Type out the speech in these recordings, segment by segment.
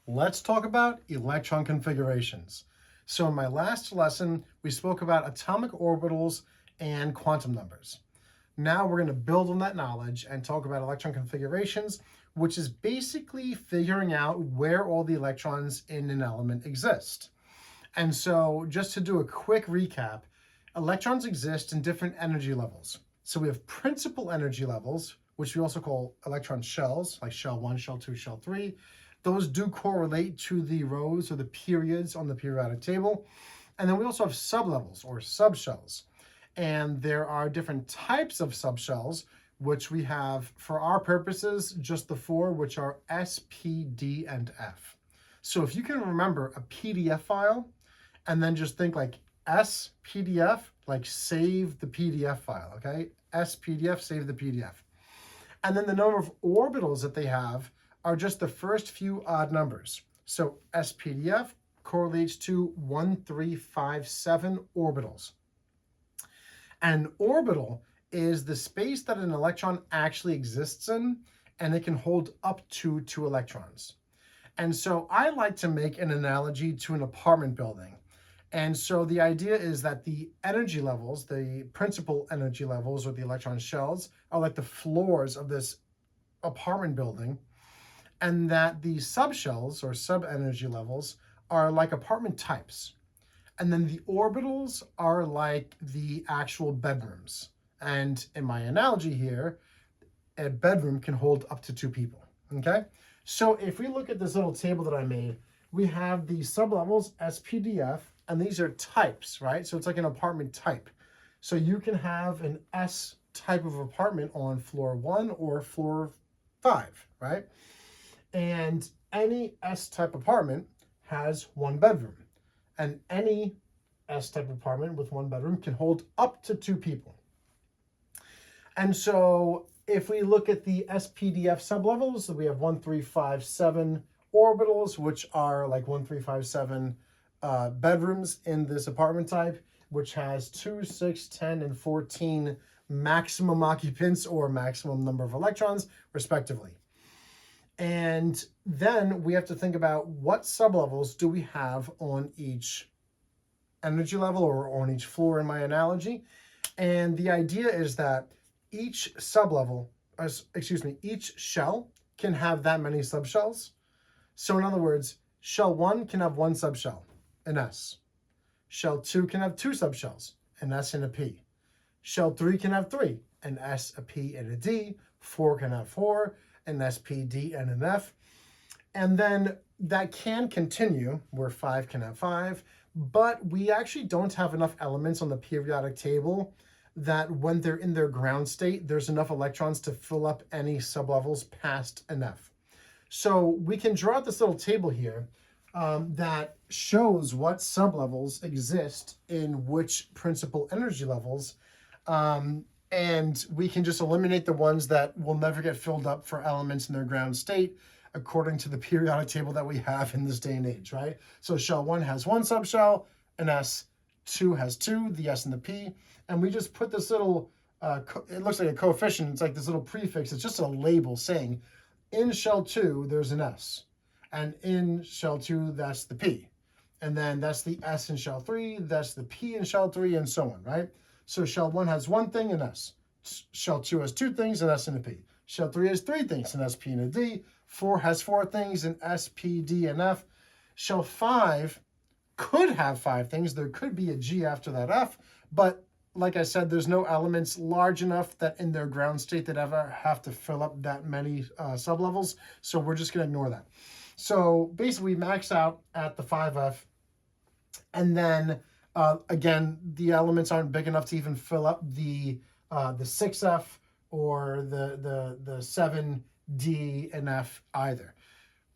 Let's talk about electron configurations. So in my last lesson, we spoke about atomic orbitals and quantum numbers. Now we're going to build on that knowledge and talk about electron configurations, which is basically figuring out where all the electrons in an element exist. And so just to do a quick recap, electrons exist in different energy levels. So we have principal energy levels, which we also call electron shells, like shell 1, shell 2, shell 3. Those do correlate to the rows or the periods on the periodic table. And then we also have sublevels or subshells. And there are different types of subshells, which we have, for our purposes, just the four, which are S, P, D, and F. So if you can remember a PDF file, and then just think like S PDF, like save the PDF file, okay? S PDF, save the PDF. And then the number of orbitals that they have are just the first few odd numbers. So SPDF correlates to 1357 orbitals. An orbital is the space that an electron actually exists in, and it can hold up to 2 electrons. And so I like to make an analogy to an apartment building. And so the idea is that the energy levels, the principal energy levels, or the electron shells, are like the floors of this apartment building, and that the subshells, or sub-energy levels, are like apartment types. And then the orbitals are like the actual bedrooms. And in my analogy here, a bedroom can hold up to 2 people, okay? So if we look at this little table that I made, we have the sublevels, SPDF, and these are types, right? So it's like an apartment type. So you can have an S type of apartment on floor 1 or floor 5, right? And any S type apartment has 1 bedroom. And any S type apartment with 1 bedroom can hold up to 2 people. And so if we look at the SPDF sublevels, we have 1357 orbitals, which are like 1357 bedrooms in this apartment type, which has 2, 6, 10, and 14 maximum occupants or maximum number of electrons, respectively. And then we have to think about what sublevels do we have on each energy level or on each floor in my analogy. And the idea is that each sublevel, each shell can have that many subshells. So in other words, shell 1 can have 1 subshell, an S. Shell 2 can have 2 subshells, an S and a P. Shell 3 can have 3, an S, a P, and a D. 4 can have 4, an S, P, D, and an F. And then that can continue, where 5 can have 5, but we actually don't have enough elements on the periodic table that when they're in their ground state, there's enough electrons to fill up any sublevels past an F. So we can draw out this little table here that shows what sublevels exist in which principal energy levels. And we can just eliminate the ones that will never get filled up for elements in their ground state according to the periodic table that we have in this day and age, right? So shell 1 has 1 subshell, an S, 2 has 2, the S and the P, and we just put this little, it looks like a coefficient, it's like this little prefix, it's just a label saying, in shell 2, there's an S, and in shell 2, that's the P. And then that's the S in shell 3, that's the P in shell 3, and so on, right? So shell 1 has 1 thing, an S. Shell 2 has 2 things, an S and a P. Shell 3 has 3 things, an S, P, and a D. 4 has 4 things, an S, P, D, and F. Shell 5 could have 5 things. There could be a G after that F, but like I said, there's no elements large enough that in their ground state that ever have to fill up that many sublevels, so we're just going to ignore that. So basically, we max out at the 5F, and then again, the elements aren't big enough to even fill up the 6F or the 7D and F either.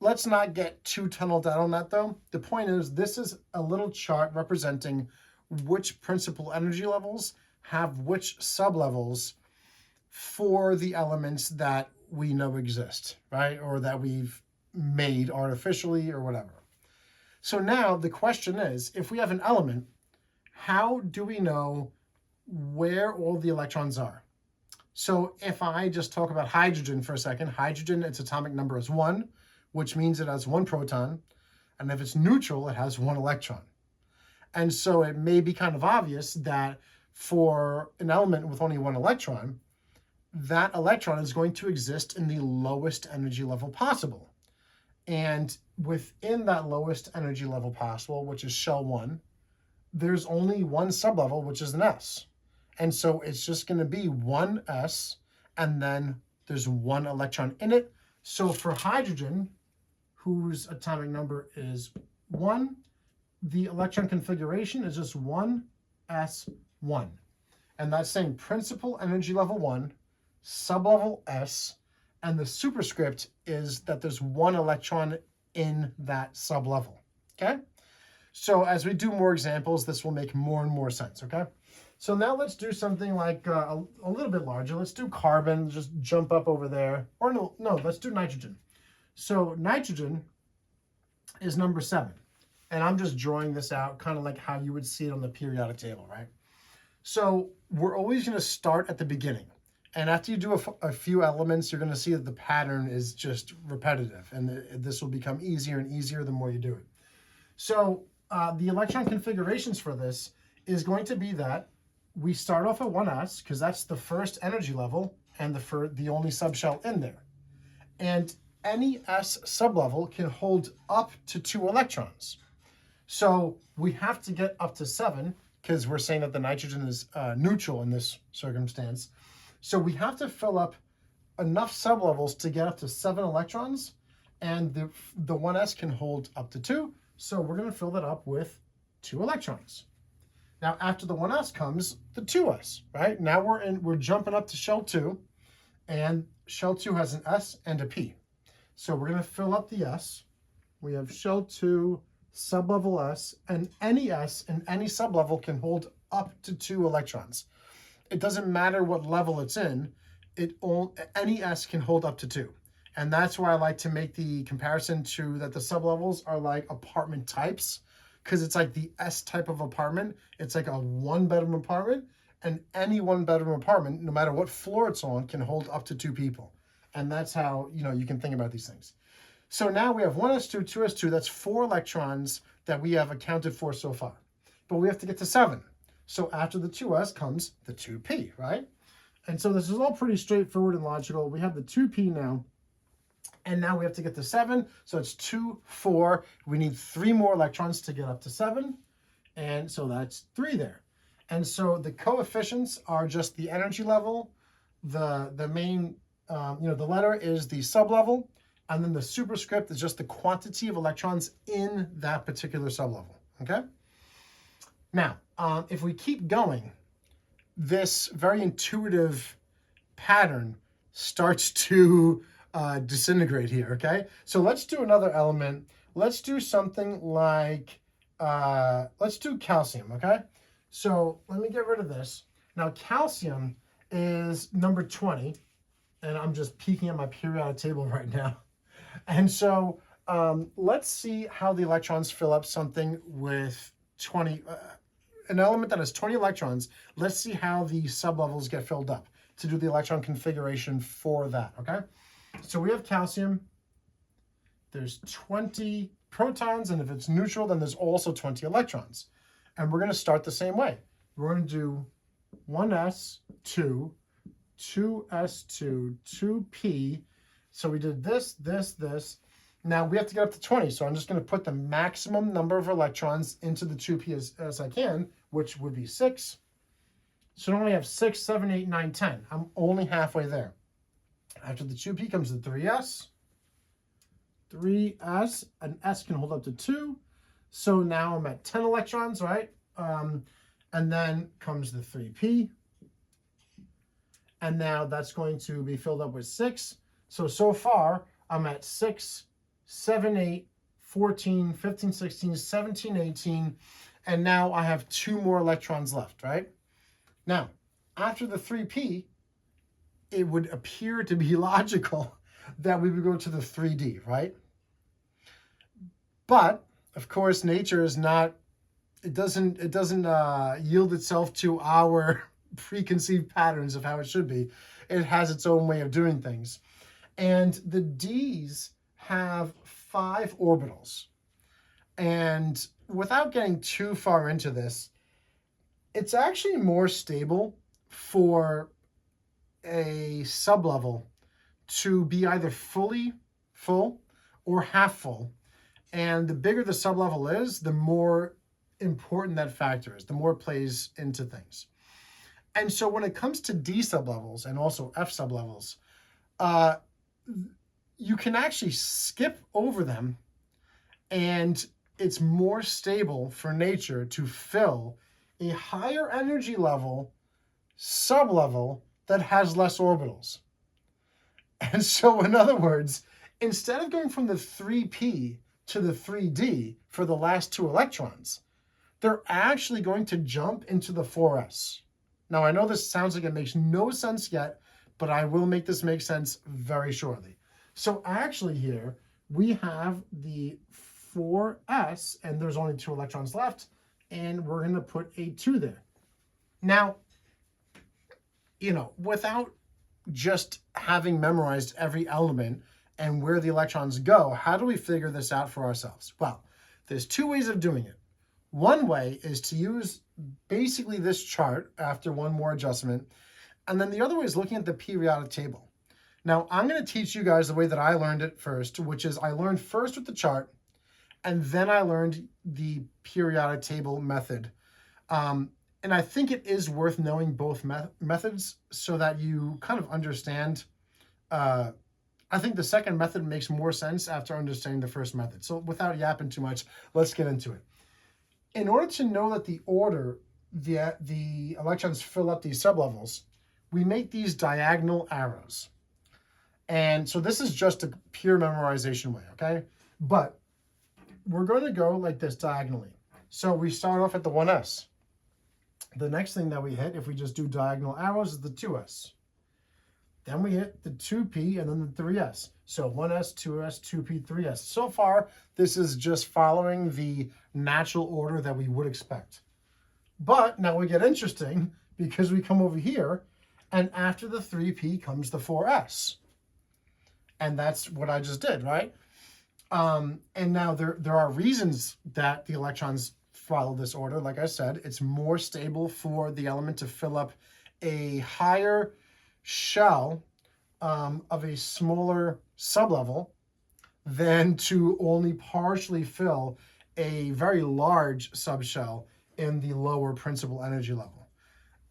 Let's not get too tunneled out on that though. The point is, this is a little chart representing which principal energy levels have which sublevels for the elements that we know exist, right? Or that we've made artificially or whatever. So now the question is, if we have an element, how do we know where all the electrons are? So if I just talk about hydrogen for a second, hydrogen, its atomic number is 1, which means it has 1 proton. And if it's neutral, it has 1 electron. And so it may be kind of obvious that for an element with only 1 electron, that electron is going to exist in the lowest energy level possible. And within that lowest energy level possible, which is shell 1, there's only 1 sublevel, which is an s. And so it's just going to be 1s, and then there's 1 electron in it. So for hydrogen, whose atomic number is 1, the electron configuration is just 1s1. And that's saying principal energy level 1, sublevel s, and the superscript is that there's 1 electron in that sublevel, okay? So as we do more examples, this will make more and more sense, okay? So now let's do something like a little bit larger. Let's do carbon, just jump up over there. Or no, let's do nitrogen. So nitrogen is number 7. And I'm just drawing this out kind of like how you would see it on the periodic table, right? So we're always going to start at the beginning. And after you do a few elements, you're going to see that the pattern is just repetitive. And this will become easier and easier the more you do it. So the electron configurations for this is going to be that we start off at 1s, because that's the first energy level and the only subshell in there. And any s sublevel can hold up to 2 electrons. So we have to get up to 7, because we're saying that the nitrogen is neutral in this circumstance. So we have to fill up enough sublevels to get up to 7 electrons, and the 1s can hold up to 2. So we're going to fill that up with 2 electrons. Now after the 1s comes the 2s, right? Now we're jumping up to shell 2, and shell 2 has an s and a p. So we're going to fill up the s. We have shell 2, sublevel s, and any s in any sublevel can hold up to 2 electrons. It doesn't matter what level it's in, any s can hold up to 2. And that's why I like to make the comparison to that the sublevels are like apartment types, because it's like the S type of apartment. It's like a 1-bedroom apartment, and any 1-bedroom apartment, no matter what floor it's on, can hold up to 2 people. And that's how, you can think about these things. So now we have 1s2, 2s2, that's 4 electrons that we have accounted for so far. But we have to get to 7. So after the 2s comes the 2p, right? And so this is all pretty straightforward and logical. We have the 2p now. And now we have to get to 7. So it's 2, 4. We need 3 more electrons to get up to 7. And so that's 3 there. And so the coefficients are just the energy level. The main, the letter is the sublevel. And then the superscript is just the quantity of electrons in that particular sublevel. Okay? Now, if we keep going, this very intuitive pattern starts to disintegrate here, okay? So let's do another element. Let's do something like, let's do calcium, okay? So let me get rid of this. Now calcium is number 20, and I'm just peeking at my periodic table right now. And so let's see how the electrons fill up something with 20, an element that has 20 electrons. Let's see how the sublevels get filled up to do the electron configuration for that, okay? So we have calcium, there's 20 protons, and if it's neutral, then there's also 20 electrons. And we're going to start the same way. We're going to do 1s2, 2s2, 2p. So we did this, this, this. Now we have to get up to 20, so I'm just going to put the maximum number of electrons into the 2p as I can, which would be 6. So I only have 6, 7, 8, 9, 10. I'm only halfway there. After the 2p comes the 3s. 3s, an s can hold up to 2. So now I'm at 10 electrons, right? And then comes the 3p. And now that's going to be filled up with 6. So far, I'm at 6, 7, 8, 14, 15, 16, 17, 18. And now I have 2 more electrons left, right? Now, after the 3p, it would appear to be logical that we would go to the 3d, right? But, of course, nature is not, it doesn't yield itself to our preconceived patterns of how it should be. It has its own way of doing things. And the D's have 5 orbitals. And without getting too far into this, it's actually more stable for a sublevel to be either fully full or half full. And the bigger the sublevel is, the more important that factor is, the more it plays into things. And so when it comes to D sublevels and also F sublevels, you can actually skip over them, and it's more stable for nature to fill a higher energy level sublevel that has less orbitals. And so in other words, instead of going from the 3p to the 3d for the last 2 electrons, they're actually going to jump into the 4s. Now, I know this sounds like it makes no sense yet, but I will make this make sense very shortly. So actually here, we have the 4s, and there's only 2 electrons left, and we're going to put a 2 there. Now, you know, without just having memorized every element and where the electrons go, how do we figure this out for ourselves? Well, there's 2 ways of doing it. One way is to use basically this chart after one more adjustment, and then the other way is looking at the periodic table. Now, I'm going to teach you guys the way that I learned it first, which is I learned first with the chart, and then I learned the periodic table method. And I think it is worth knowing both methods so that you kind of understand. I think the second method makes more sense after understanding the first method. So without yapping too much, let's get into it. In order to know that the order the electrons fill up these sublevels, we make these diagonal arrows. And so this is just a pure memorization way, okay? But we're going to go like this diagonally. So we start off at the 1s. The next thing that we hit, if we just do diagonal arrows, is the 2s. Then we hit the 2p and then the 3s. So 1s, 2s, 2p, 3s. So far, this is just following the natural order that we would expect. But now we get interesting because we come over here, and after the 3p comes the 4s. And that's what I just did, right? And now there are reasons that the electrons follow this order. Like I said, it's more stable for the element to fill up a higher shell of a smaller sublevel than to only partially fill a very large subshell in the lower principal energy level.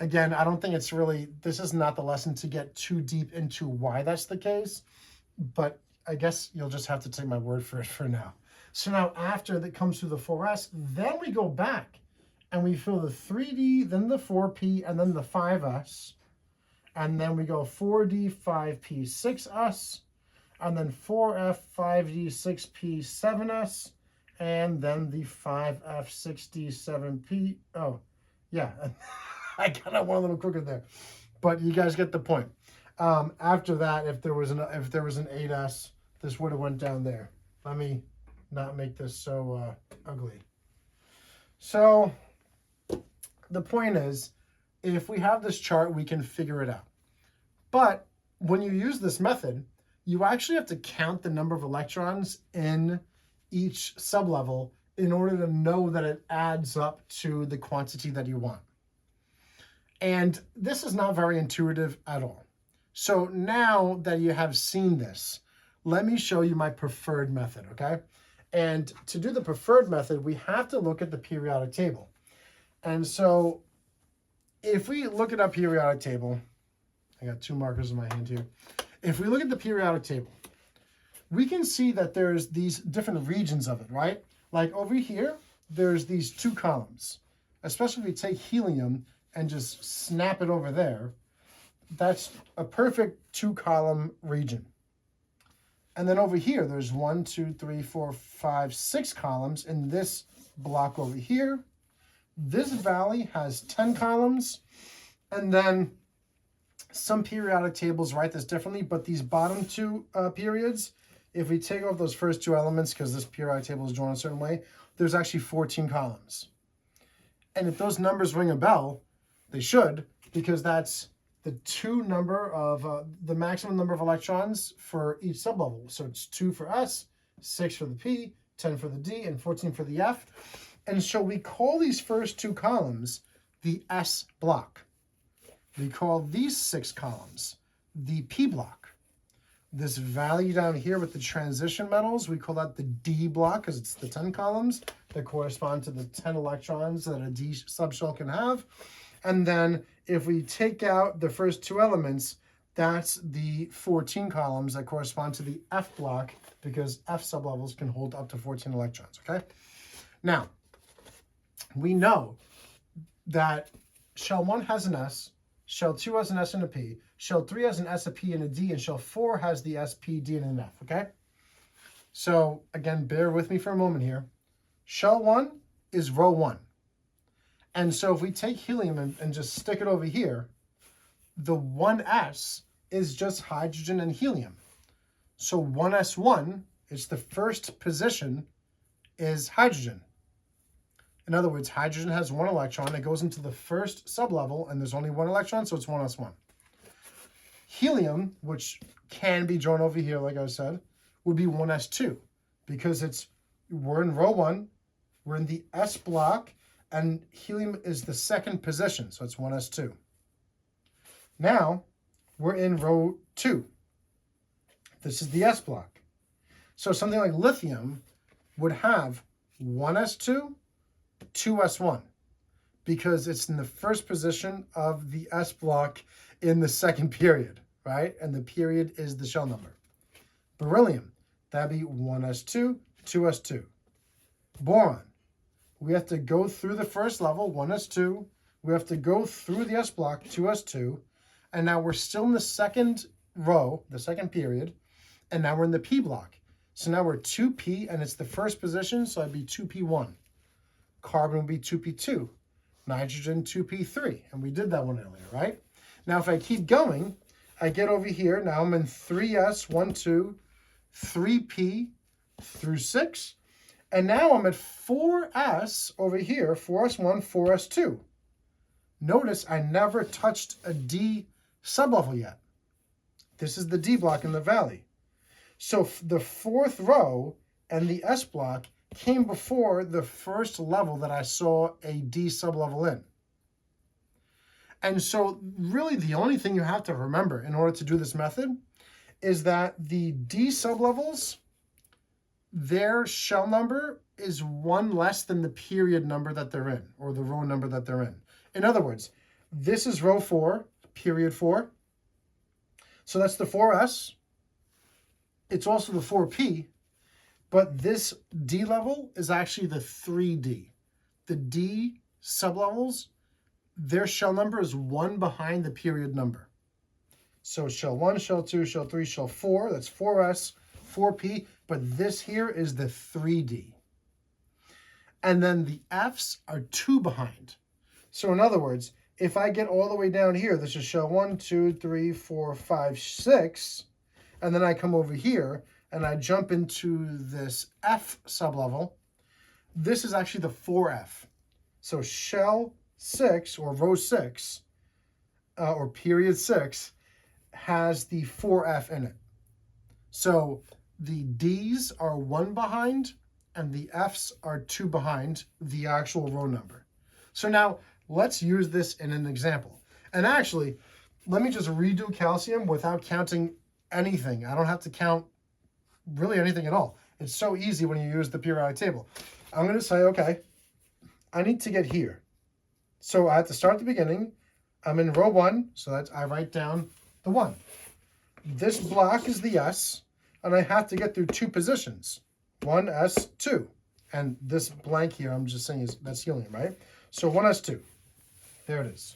Again, I don't think it's really, this is not the lesson to get too deep into why that's the case, but I guess you'll just have to take my word for it for now. So now after that comes through the 4s, then we go back and we fill the 3d, then the 4p, and then the 5s. And then we go 4d, 5p, 6s, and then 4f, 5d, 6p, 7s, and then the 5f, 6d, 7p. Oh, yeah, I got it one a little quicker there, but you guys get the point. After that, if there was an 8s, this would have went down there. Let me not make this so ugly. So the point is, if we have this chart, we can figure it out. But when you use this method, you actually have to count the number of electrons in each sublevel in order to know that it adds up to the quantity that you want. And this is not very intuitive at all. So now that you have seen this, let me show you my preferred method, okay? And to do the preferred method, we have to look at the periodic table. And so if we look at our periodic table, I got 2 markers in my hand here. If we look at the periodic table, we can see that there's these different regions of it, right? Like over here, there's these 2 columns. Especially if you take helium and just snap it over there, that's a perfect 2-column region. And then over here, there's 1, 2, 3, 4, 5, 6 columns in this block over here. This valley has 10 columns. And then some periodic tables write this differently, but these bottom 2 periods, if we take off those first 2 elements, because this periodic table is drawn a certain way, there's actually 14 columns. And if those numbers ring a bell, they should, because that's the maximum number of electrons for each sublevel. So it's 2 for S, 6 for the P, 10 for the D, and 14 for the F. And so we call these first 2 columns the S block. We call these 6 columns the P block. This value down here with the transition metals, we call that the D block because it's the 10 columns that correspond to the 10 electrons that a D subshell can have. And then if we take out the first 2 elements, that's the 14 columns that correspond to the F block because F sublevels can hold up to 14 electrons, okay? Now, we know that shell 1 has an S, shell 2 has an S and a P, shell 3 has an S, a P, and a D, and shell 4 has the S, P, D, and an F, okay? So, again, bear with me for a moment here. Shell 1 is row 1. And so if we take helium and just stick it over here, the 1s is just hydrogen and helium. So 1s1 is the first position is hydrogen. In other words, hydrogen has 1 electron. It goes into the first sublevel, and there's only 1 electron, so it's 1s1. Helium, which can be drawn over here, like I said, would be 1s2 because we're in row 1, we're in the S block, and helium is the second position, so it's 1s2. Now, we're in row 2. This is the S block. So something like lithium would have 1s2, 2s1, because it's in the first position of the S block in the second period, right? And the period is the shell number. Beryllium, that'd be 1s2, 2s2. Boron, we have to go through the first level, 1s2. We have to go through the S block, 2s2. And now we're still in the second row, the second period. And now we're in the P block. So now we're 2p, and it's the first position, so I'd be 2p1. Carbon would be 2p2. Nitrogen, 2p3. And we did that one earlier, right? Now, if I keep going, I get over here. Now I'm in 3s, 1, 2, 3p through 6. And now I'm at 4s over here, 4s1, 4s2. Notice I never touched a D sublevel yet. This is the D block in the valley. So the 4th row and the S block came before the first level that I saw a D sublevel in. And so really the only thing you have to remember in order to do this method is that the D sublevels, their shell number is 1 less than the period number that they're in, or the row number that they're in. In other words, this is row 4, period 4. So that's the 4s. It's also the 4p, but this D level is actually the 3D. The D sublevels, their shell number is 1 behind the period number. So shell 1, shell 2, shell 3, shell 4, that's 4s, 4p, but this here is the 3D. And then the Fs are 2 behind. So in other words, if I get all the way down here, this is shell 1, 2, 3, 4, 5, 6, and then I come over here and I jump into this F sublevel, this is actually the 4F. So shell 6, or row 6, or period 6, has the 4F in it. So the Ds are 1 behind, and the Fs are 2 behind the actual row number. So now, let's use this in an example. And actually, let me just redo calcium without counting anything. I don't have to count really anything at all. It's so easy when you use the periodic table. I'm going to say, okay, I need to get here. So I have to start at the beginning. I'm in row 1, so that's, I write down the 1. This block is the S, and I have to get through 2 positions. 1s, 2. And this blank here, I'm just saying, that's helium, right? So 1s2. There it is.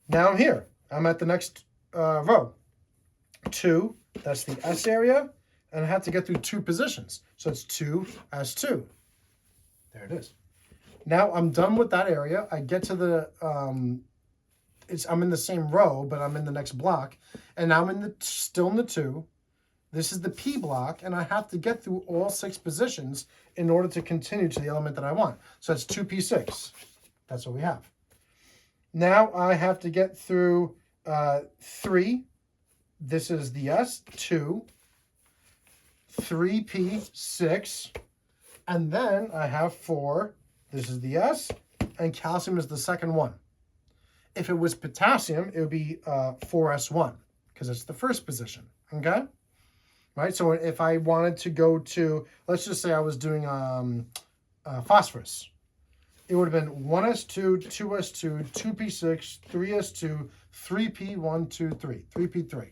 Now I'm here. I'm at the next row. 2, that's the S area, and I have to get through 2 positions. So it's 2s2. There it is. Now I'm done with that area. I get to the, I'm in the same row, but I'm in the next block. And now I'm still in the 2. This is the P block, and I have to get through all 6 positions in order to continue to the element that I want. So that's 2p6. That's what we have. Now I have to get through 3, this is the S, 2, 3p, 6, and then I have 4, this is the S, and calcium is the second one. If it was potassium, it would be 4s1, because it's the first position, okay? Right, so if I wanted to go to, let's just say I was doing phosphorus, it would have been 1s2, 2s2, 2p6, 3s2, 3p1, 2, 3, 3p3,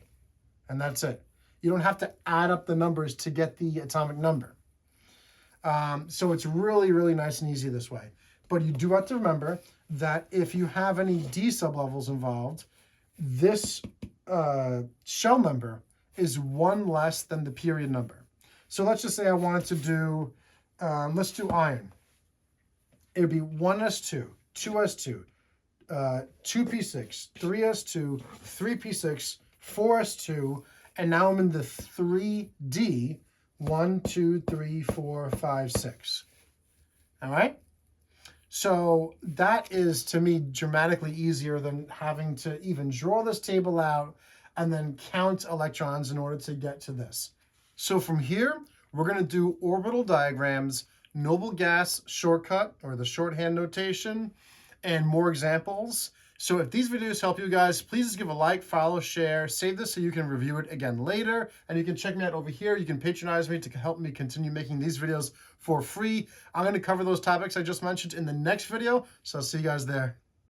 and that's it. You don't have to add up the numbers to get the atomic number. So it's really, really nice and easy this way. But you do have to remember that if you have any D sublevels involved, this shell number is 1 less than the period number. So let's just say I wanted to do, let's do iron. It would be 1s2, 2s2, 2p6, 3s2, 3p6, 4s2, and now I'm in the 3D, 1, 2, 3, 4, 5, 6. All right? So that is, to me, dramatically easier than having to even draw this table out and then count electrons in order to get to this. So from here, we're going to do orbital diagrams, noble gas shortcut, or the shorthand notation, and more examples. So if these videos help you guys, please just give a like, follow, share, save this so you can review it again later. And you can check me out over here. You can patronize me to help me continue making these videos for free. I'm going to cover those topics I just mentioned in the next video. So I'll see you guys there.